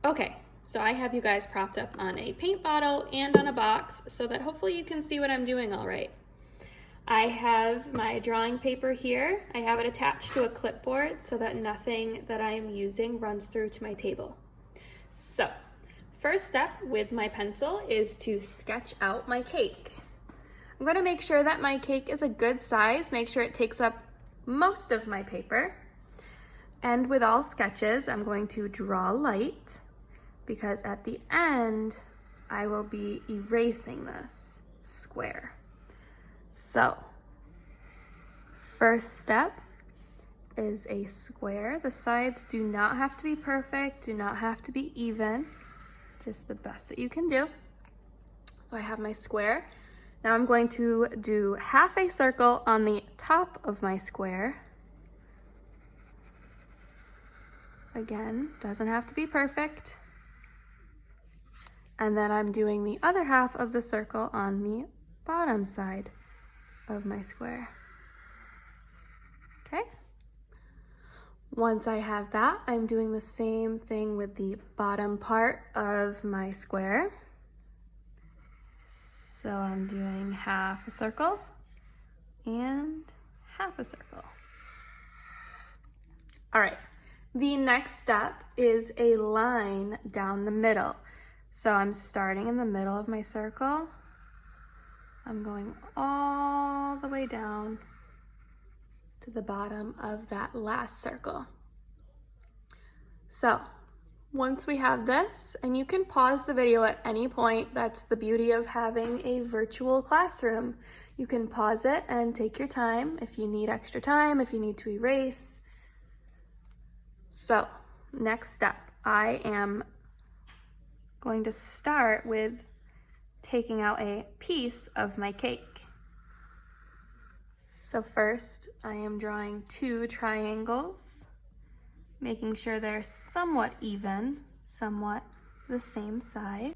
Okay, so I have you guys propped up on a paint bottle and on a box so that hopefully you can see what I'm doing all right. I have my drawing paper here. I have it attached to a clipboard so that nothing that I'm using runs through to my table. So, first step with my pencil is to sketch out my cake. I'm going to make sure that my cake is a good size, make sure it takes up most of my paper. And with all sketches, I'm going to draw light because at the end, I will be erasing this square. So, first step is a square. The sides do not have to be perfect, do not have to be even, just the best that you can do. So I have my square. Now I'm going to do half a circle on the top of my square. Again, doesn't have to be perfect. And then I'm doing the other half of the circle on the bottom side of my square. Okay? Once I have that, I'm doing the same thing with the bottom part of my square. So I'm doing half a circle and half a circle. All right, the next step is a line down the middle. So I'm starting in the middle of my circle. I'm going all the way down to the bottom of that last circle. So once we have this, and you can pause the video at any point, that's the beauty of having a virtual classroom. You can pause it and take your time if you need extra time, if you need to erase. So next step, I am going to start with taking out a piece of my cake. So first, I am drawing 2 triangles, making sure they're somewhat even, somewhat the same size.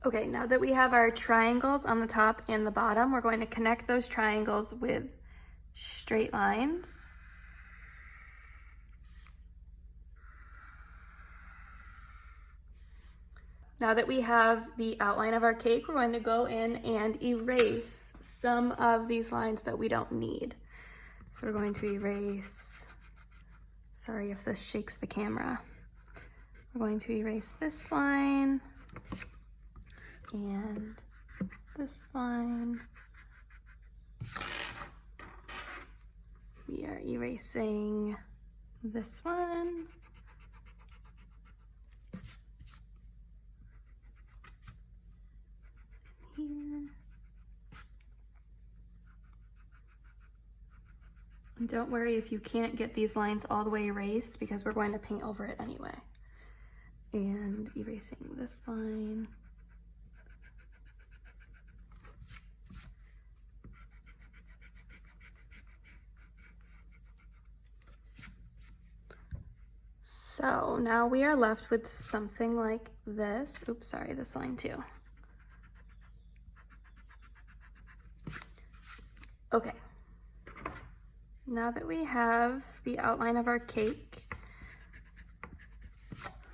Okay, now that we have our triangles on the top and the bottom, we're going to connect those triangles with straight lines. Now that we have the outline of our cake, we're going to go in and erase some of these lines that we don't need. So we're going to erase, sorry if this shakes the camera. We're going to erase this line and this line. We are erasing this one. Here. And don't worry if you can't get these lines all the way erased because we're going to paint over it anyway. And erasing this line. So now we are left with something like this. Oops, sorry, this line too. Okay, now that we have the outline of our cake,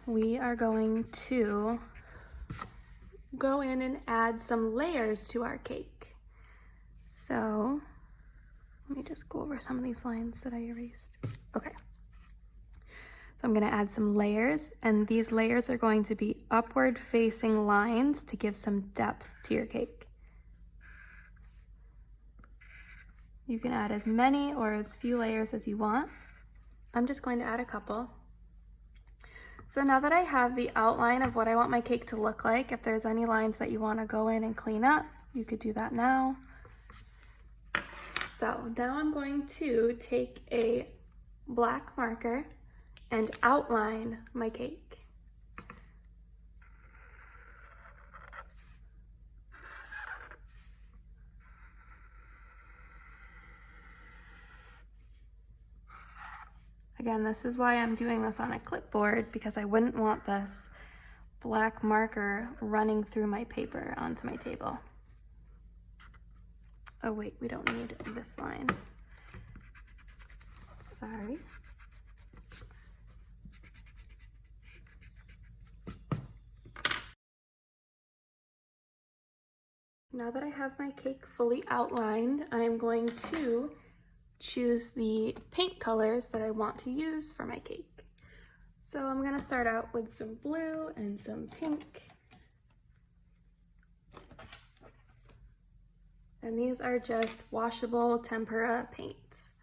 we are going to go in and add some layers to our cake. So let me just go over some of these lines that I erased. Okay, so I'm going to add some layers, and these layers are going to be upward facing lines to give some depth to your cake. You can add as many or as few layers as you want. I'm just going to add a couple. So now that I have the outline of what I want my cake to look like, if there's any lines that you want to go in and clean up, you could do that now. So now I'm going to take a black marker and outline my cake. Again, this is why I'm doing this on a clipboard, because I wouldn't want this black marker running through my paper onto my table. Oh wait, we don't need this line. Sorry. Now that I have my cake fully outlined, I am going to choose the paint colors that I want to use for my cake. So I'm gonna start out with some blue and some pink. And these are just washable tempera paints.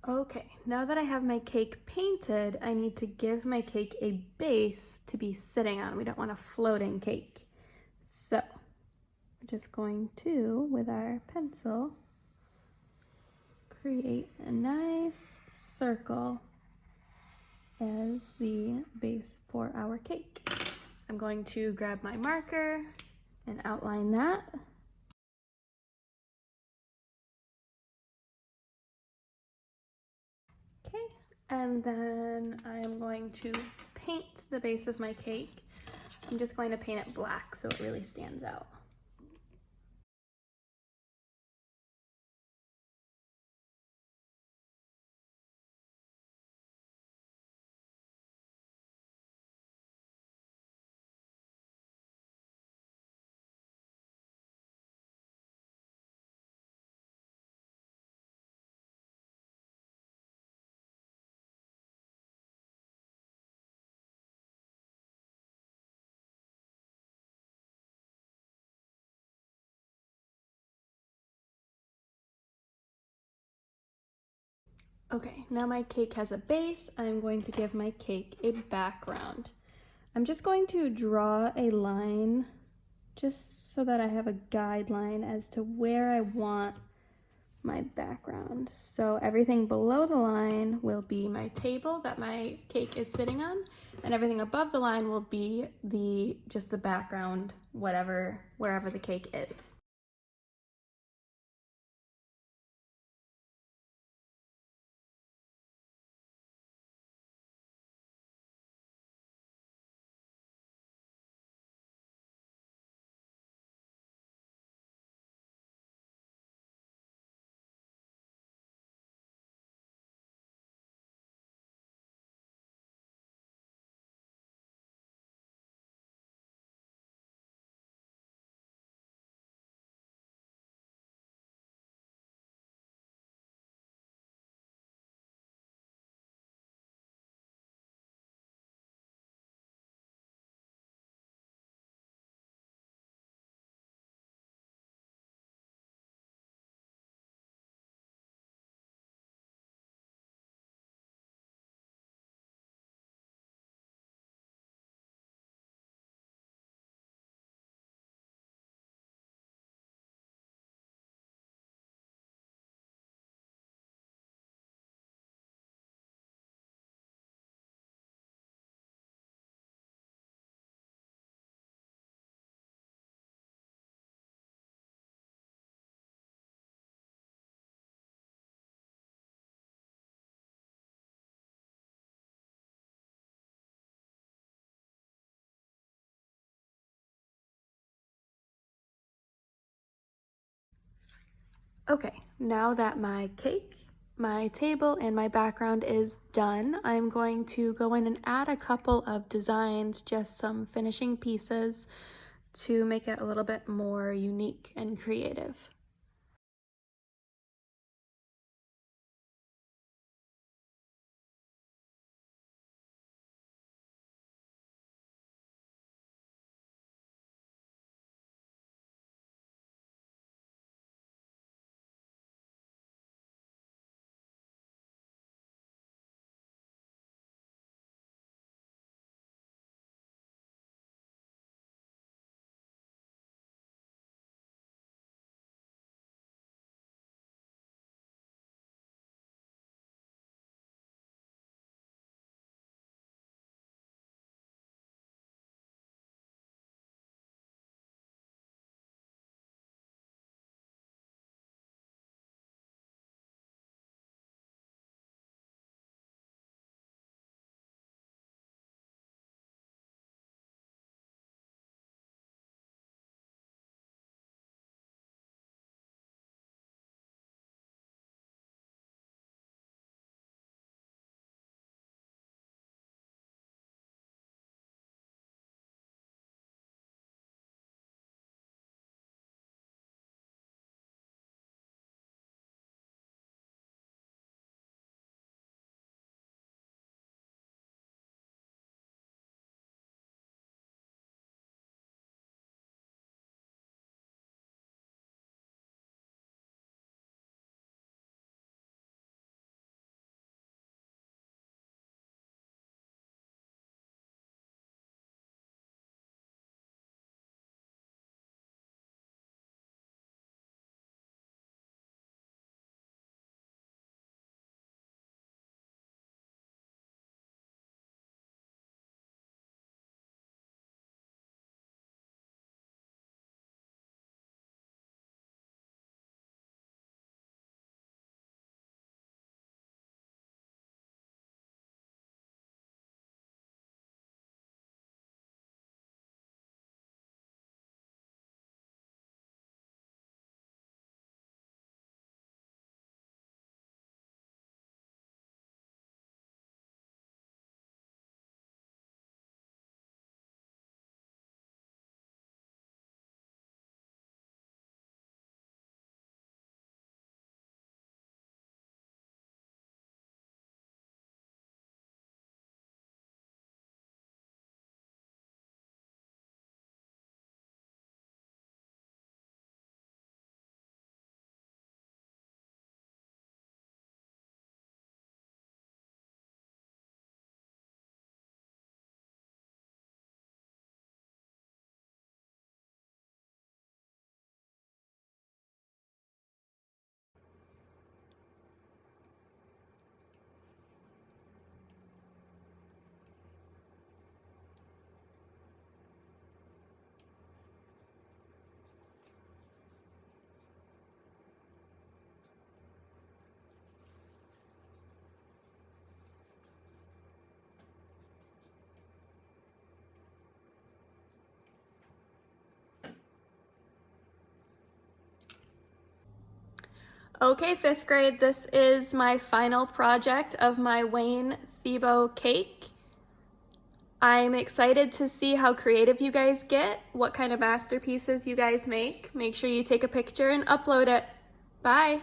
Okay, now that I have my cake painted, I need to give my cake a base to be sitting on. We don't want a floating cake. So, we're just going to, with our pencil, create a nice circle as the base for our cake. I'm going to grab my marker and outline that. Okay, and then I'm going to paint the base of my cake. I'm just going to paint it black so it really stands out. Okay, now my cake has a base. I'm going to give my cake a background. I'm just going to draw a line just so that I have a guideline as to where I want my background. So everything below the line will be my table that my cake is sitting on, and everything above the line will be just the background wherever the cake is. Okay, now that my cake, my table, and my background is done, I'm going to go in and add a couple of designs, just some finishing pieces to make it a little bit more unique and creative. Okay, fifth grade, this is my final project of my Wayne Thiebaud cake. I'm excited to see how creative you guys get, what kind of masterpieces you guys make. Make sure you take a picture and upload it. Bye!